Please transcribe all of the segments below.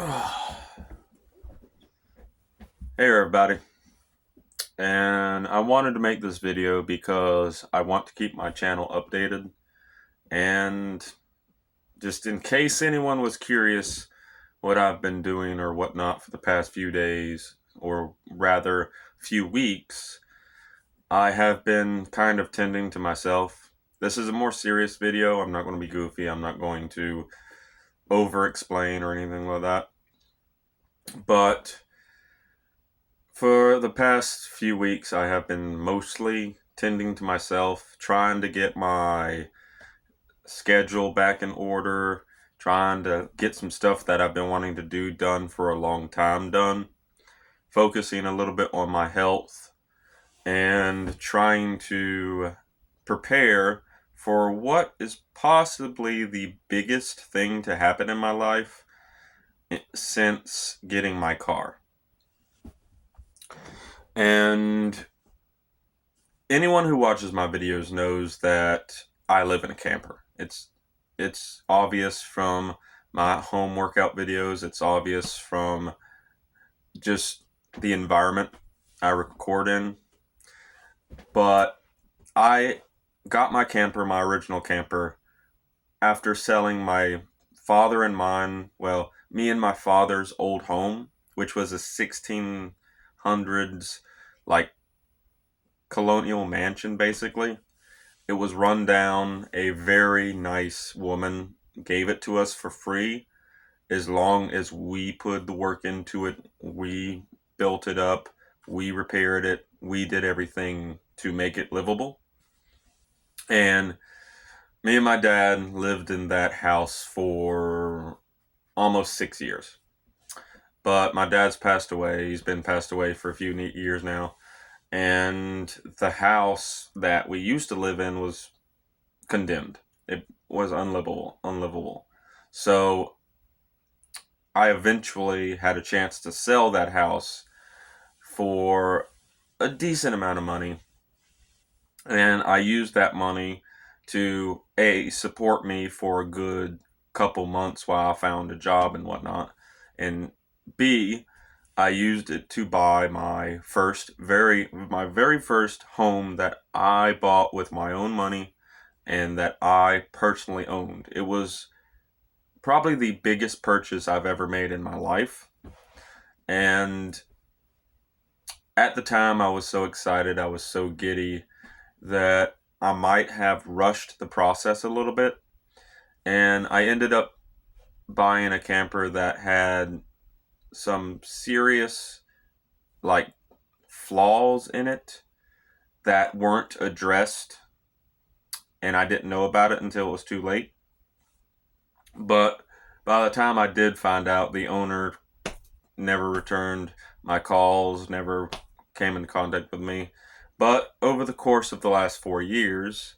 Hey everybody, and I wanted to make this video because I want to keep my channel updated, and just in case anyone was curious what I've been doing or whatnot for the past few days, or rather few weeks, I have been kind of tending to myself. This is a more serious video. I'm not going to be goofy. I'm not going to over explain or anything like that, but for the past few weeks, I have been mostly tending to myself, trying to get my schedule back in order, trying to get some stuff that I've been wanting to do done for a long time done, focusing a little bit on my health, and trying to prepare for what is possibly the biggest thing to happen in my life since getting my car. And anyone who watches my videos knows that I live in a camper. It's obvious from my home workout videos. It's obvious from just the environment I record in. But I got my camper, my original camper, after selling my father and mine, well, me and my father's old home, which was a 1600s, like, colonial mansion, basically. It was run down. A very nice woman gave it to us for free as long as we put the work into it. We built it up, we repaired it, we did everything to make it livable. And me and my dad lived in that house for almost 6 years. But my dad's passed away. He's been passed away for a few years now. And the house that we used to live in was condemned. It was unlivable. So I eventually had a chance to sell that house for a decent amount of money, and I used that money to A, support me for a good couple months while I found a job and whatnot, and B, I used it to buy my very first home that I bought with my own money and that I personally owned. It was probably the biggest purchase I've ever made in my life. And at the time, I was so excited, I was so giddy that I might have rushed the process a little bit. And I ended up buying a camper that had some serious, like, flaws in it that weren't addressed. And I didn't know about it until it was too late. But by the time I did find out, the owner never returned my calls, never came in contact with me. But over the course of the last 4 years,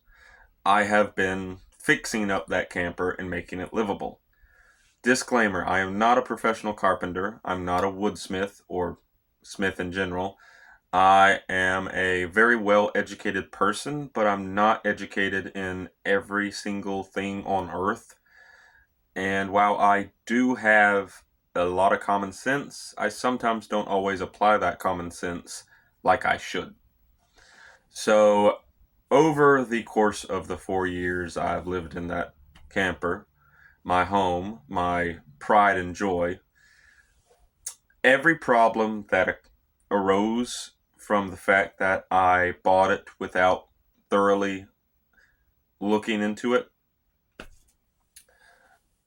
I have been fixing up that camper and making it livable. Disclaimer, I am not a professional carpenter. I'm not a woodsmith or smith in general. I am a very well educated person, but I'm not educated in every single thing on earth. And while I do have a lot of common sense, I sometimes don't always apply that common sense like I should. So, over the course of the 4 years I've lived in that camper, my home, my pride and joy, every problem that arose from the fact that I bought it without thoroughly looking into it,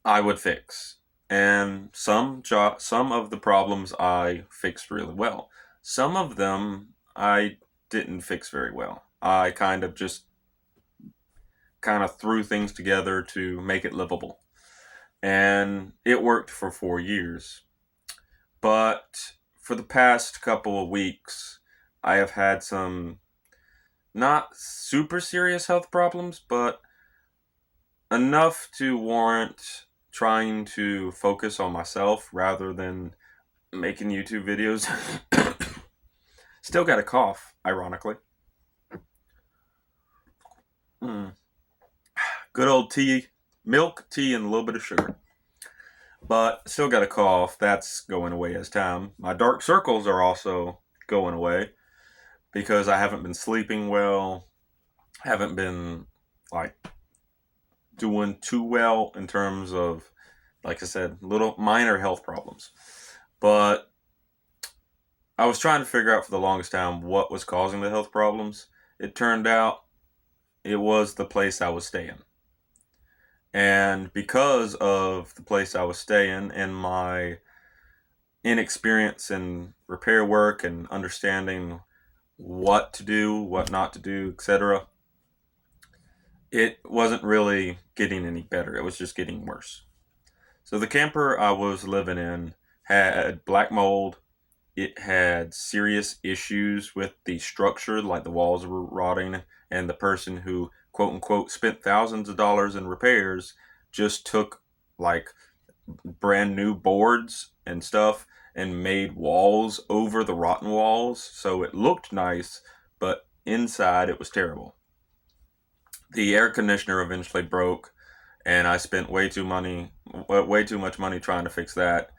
I would fix. And some of the problems I fixed really well. Some of them I didn't fix very well. I kind of threw things together to make it livable. And it worked for 4 years. But for the past couple of weeks, I have had some not super serious health problems, but enough to warrant trying to focus on myself rather than making YouTube videos. Still got a cough, ironically. Mm. Good old tea, milk, tea, and a little bit of sugar. but still got a cough. That's going away as time. My dark circles are also going away because I haven't been sleeping well, haven't been like doing too well in terms of, like I said, little minor health problems. But I was trying to figure out for the longest time what was causing the health problems. It turned out it was the place I was staying. And because of the place I was staying and my inexperience in repair work and understanding what to do, what not to do, etc., it wasn't really getting any better. It was just getting worse. So the camper I was living in had black mold. It had serious issues with the structure, like the walls were rotting, and the person who, quote unquote, spent thousands of dollars in repairs just took like brand new boards and stuff and made walls over the rotten walls. So it looked nice, but inside it was terrible. The air conditioner eventually broke, and I spent way too much money trying to fix that.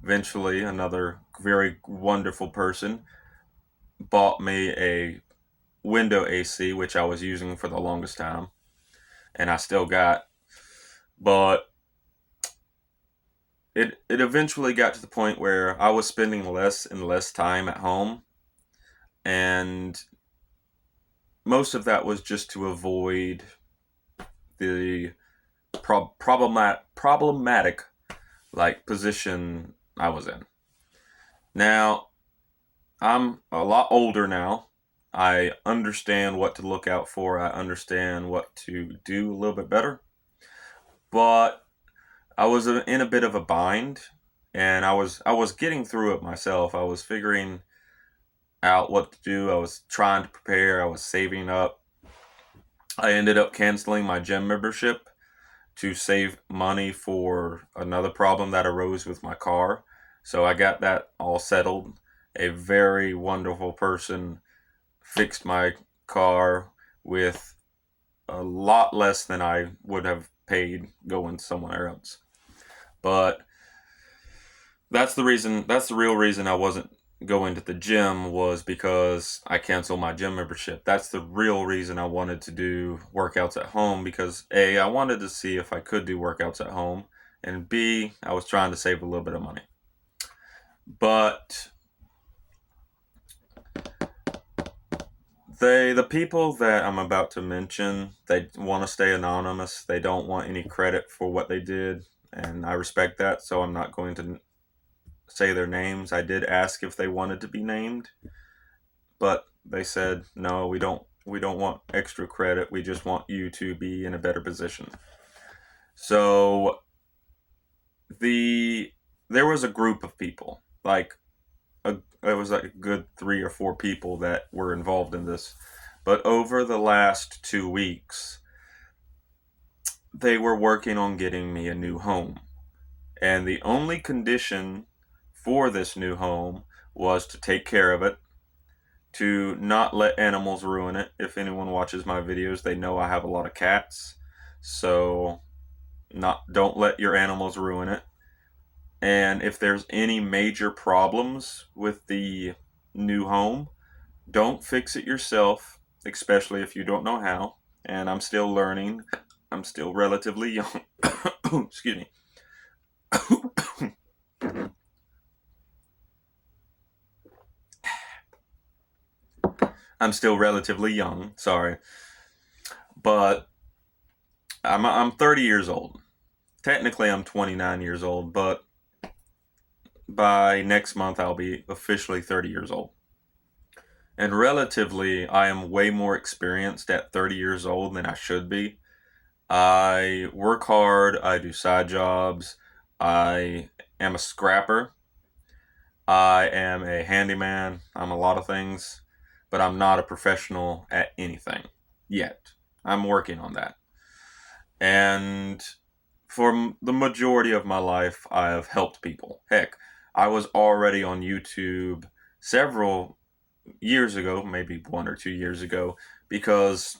Eventually, another very wonderful person bought me a window AC, which I was using for the longest time, and I still got. But it eventually got to the point where I was spending less and less time at home, and most of that was just to avoid the problematic like position I was in. Now, I'm a lot older now. I understand what to look out for. I understand what to do a little bit better. But I was in a bit of a bind, and I was getting through it myself. I was figuring out what to do. I was trying to prepare. I was saving up. I ended up canceling my gym membership to save money for another problem that arose with my car. So I got that all settled. A very wonderful person fixed my car with a lot less than I would have paid going somewhere else. But that's the real reason I wasn't going to the gym, was because I canceled my gym membership. That's the real reason I wanted to do workouts at home, because A, I wanted to see if I could do workouts at home, and B, I was trying to save a little bit of money. But the people that I'm about to mention, they want to stay anonymous. They don't want any credit for what they did, and I respect that, so I'm not going to say their names. I did ask if they wanted to be named, but they said no, we don't want extra credit. We just want you to be in a better position. So the there was a group of people, like it was like a good 3 or 4 people that were involved in this. But over the last 2 weeks, they were working on getting me a new home. And the only condition for this new home was to take care of it, to not let animals ruin it. If anyone watches my videos, they know I have a lot of cats. So not don't let your animals ruin it. And if there's any major problems with the new home, don't fix it yourself, especially if you don't know how. And I'm still learning. I'm still relatively young. Excuse me. I'm still relatively young. Sorry, but I'm 30 years old. Technically, I'm 29 years old, but by next month, I'll be officially 30 years old. And relatively, I am way more experienced at 30 years old than I should be. I work hard, I do side jobs, I am a scrapper, I am a handyman, I'm a lot of things, but I'm not a professional at anything yet. I'm working on that. And for the majority of my life, I have helped people. Heck, I was already on YouTube several years ago, maybe 1 or 2 years ago, because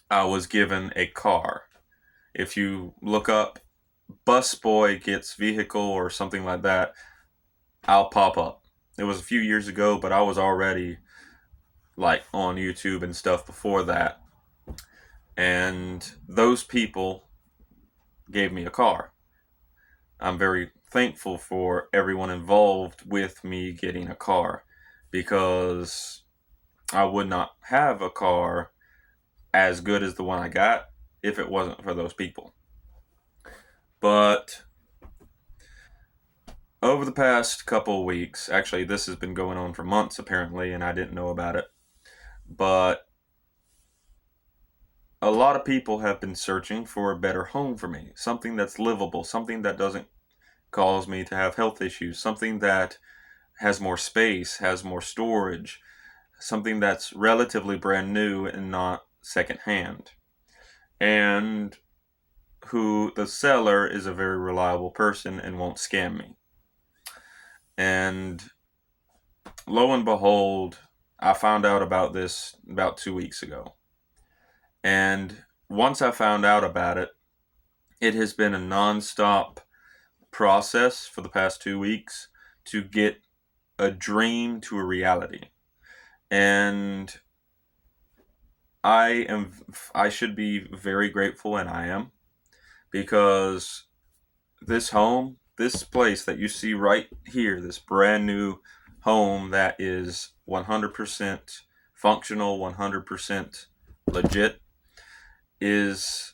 I was given a car. If you look up busboy gets vehicle or something like that, I'll pop up. It was a few years ago, but I was already like on YouTube and stuff before that. And those people gave me a car. I'm very thankful for everyone involved with me getting a car because I would not have a car as good as the one I got if it wasn't for those people. But over the past couple of weeks, actually, this has been going on for months apparently, and I didn't know about it. But a lot of people have been searching for a better home for me, something that's livable, something that doesn't cause me to have health issues, something that has more space, has more storage, something that's relatively brand new and not secondhand. And who the seller is a very reliable person and won't scam me. And lo and behold, I found out about this about 2 weeks ago. And once I found out about it, it has been a nonstop process for the past 2 weeks to get a dream to a reality. And I should be very grateful, and I am, because this home, this place that you see right here, this brand new home that is 100% functional, 100% legit, is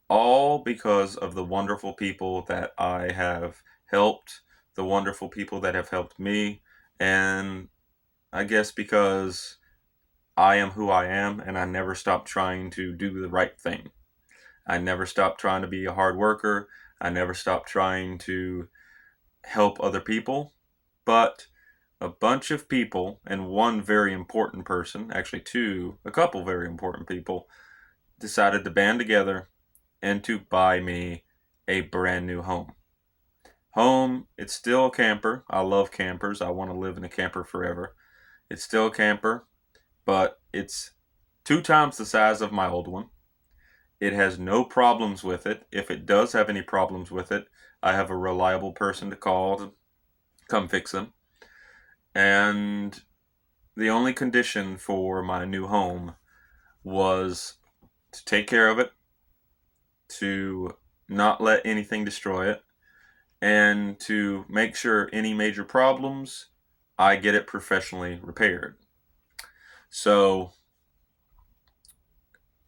all because of the wonderful people that I have helped, the wonderful people that have helped me, and I guess because I am who I am and I never stop trying to do the right thing. I never stop trying to be a hard worker. I never stop trying to help other people. But a bunch of people, and one very important person, actually two, a couple very important people, decided to band together and to buy me a brand new home. Home, it's still a camper. I love campers. I want to live in a camper forever. It's still a camper, but it's 2 times the size of my old one. It has no problems with it. If it does have any problems with it, I have a reliable person to call to come fix them. And the only condition for my new home was to take care of it, to not let anything destroy it, and to make sure any major problems, I get it professionally repaired. So,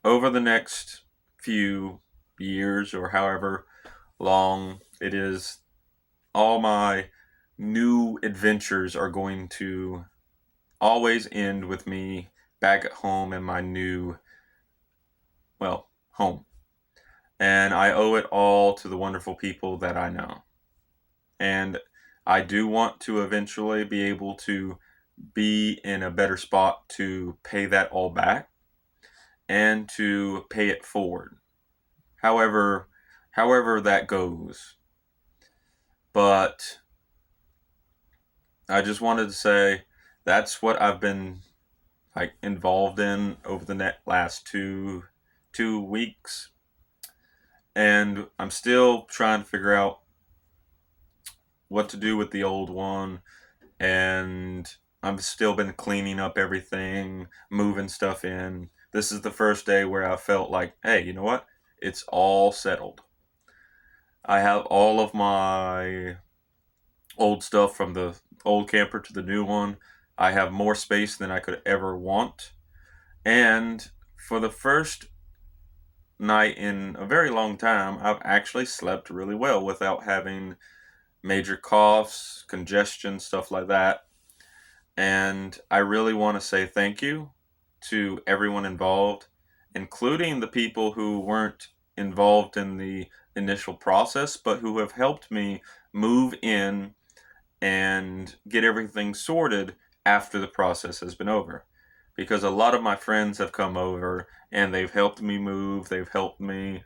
over the next few years or however long it is, all my new adventures are going to always end with me back at home in my new, well, home. And I owe it all to the wonderful people that I know. And I do want to eventually be able to be in a better spot to pay that all back and to pay it forward. However, however that goes. But I just wanted to say that's what I've been like involved in over the last two weeks, and I'm still trying to figure out what to do with the old one, and I've still been cleaning up everything, moving stuff in. This is the first day where I felt like, hey, you know what? It's all settled. I have all of my old stuff from the old camper to the new one. I have more space than I could ever want. And for the first night in a very long time, I've actually slept really well without having major coughs, congestion, stuff like that. And I really want to say thank you to everyone involved, including the people who weren't involved in the initial process, but who have helped me move in and get everything sorted after the process has been over. Because a lot of my friends have come over and they've helped me move, they've helped me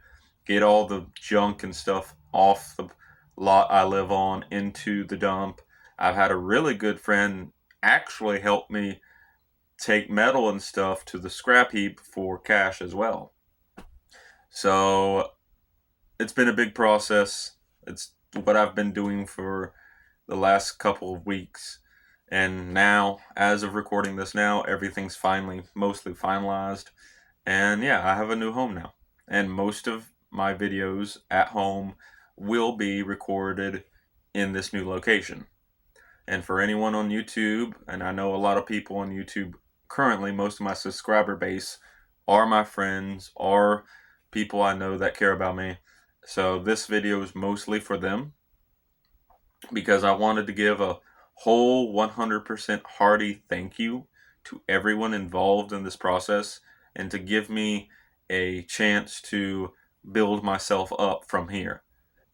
get all the junk and stuff off the lot I live on into the dump. I've had a really good friend actually help me take metal and stuff to the scrap heap for cash as well. So it's been a big process. It's what I've been doing for the last couple of weeks. And now, as of recording this now, everything's finally mostly finalized. And yeah, I have a new home now. And most of my videos at home will be recorded in this new location. And for anyone on YouTube, and I know a lot of people on YouTube currently, most of my subscriber base are my friends, are people I know that care about me. So this video is mostly for them because I wanted to give a whole 100% hearty thank you to everyone involved in this process and to give me a chance to build myself up from here.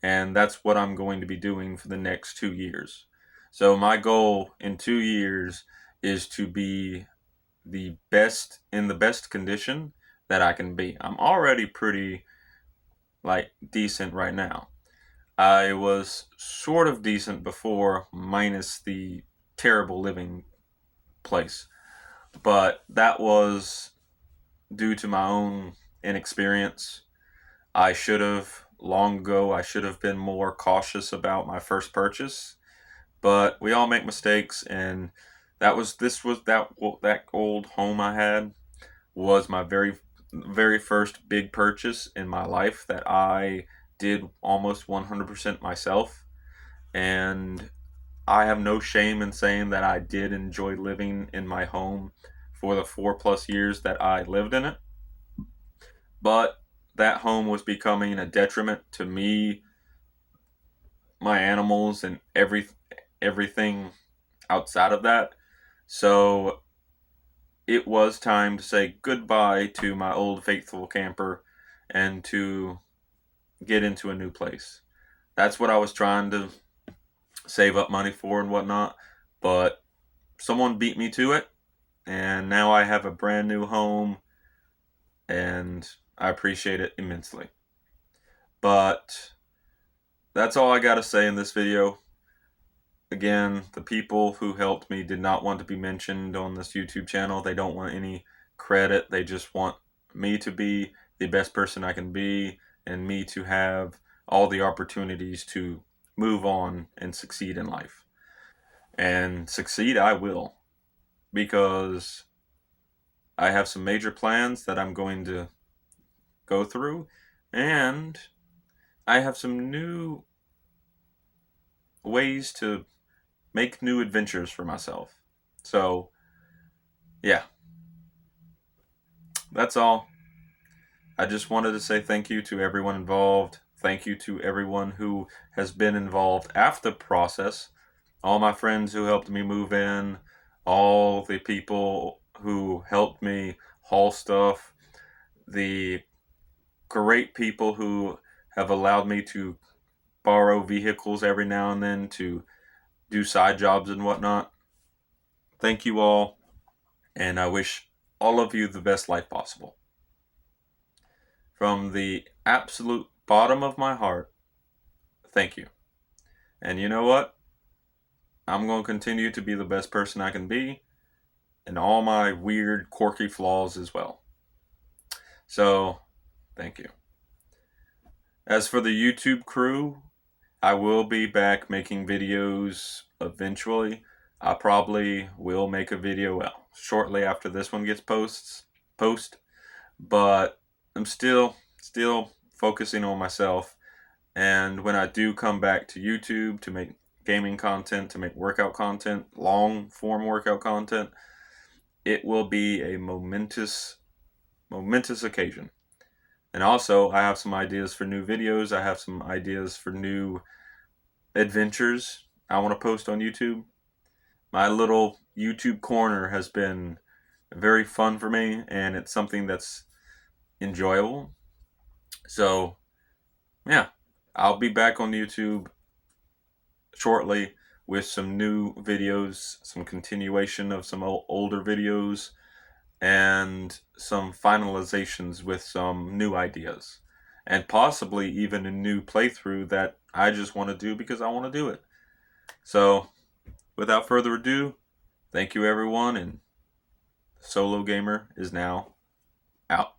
And that's what I'm going to be doing for the next 2 years. So my goal in 2 years is to be the best, in the best condition that I can be. I'm already pretty decent right now. I was sort of decent before, minus the terrible living place. But that was due to my own inexperience. I should have, long ago, I should have been more cautious about my first purchase. But we all make mistakes, and that old home I had was my very first big purchase in my life that I did almost 100% myself. And I have no shame in saying that I did enjoy living in my home for the 4+ years that I lived in it. But that home was becoming a detriment to me, my animals, and everything outside of that. So it was time to say goodbye to my old faithful camper and to get into a new place. That's what I was trying to save up money for and whatnot. But someone beat me to it, and now I have a brand new home, and I appreciate it immensely. But that's all I gotta say in this video. Again, the people who helped me did not want to be mentioned on this YouTube channel. They don't want any credit. They just want me to be the best person I can be and me to have all the opportunities to move on and succeed in life. And succeed I will, because I have some major plans that I'm going to go through, and I have some new ways to make new adventures for myself. So, yeah, that's all. I just wanted to say thank you to everyone involved. Thank you to everyone who has been involved after the process. All my friends who helped me move in, all the people who helped me haul stuff, the great people who have allowed me to borrow vehicles every now and then to do side jobs and whatnot. Thank you all, and I wish all of you the best life possible. From the absolute bottom of my heart, thank you. And you know what? I'm going to continue to be the best person I can be, and all my weird, quirky flaws as well. So, thank you. As for the YouTube crew, I will be back making videos eventually. I probably will make a video shortly after this one gets post, but I'm still focusing on myself. And when I do come back to YouTube to make gaming content, to make workout content, long form workout content, it will be a momentous occasion. And also, I have some ideas for new videos. I have some ideas for new adventures I want to post on YouTube. My little YouTube corner has been very fun for me, and it's something that's enjoyable. So, yeah, I'll be back on YouTube shortly with some new videos, some continuation of some older videos, and some finalizations with some new ideas. And possibly even a new playthrough that I just want to do because I want to do it. So, without further ado, thank you everyone, and Solo Gamer is now out.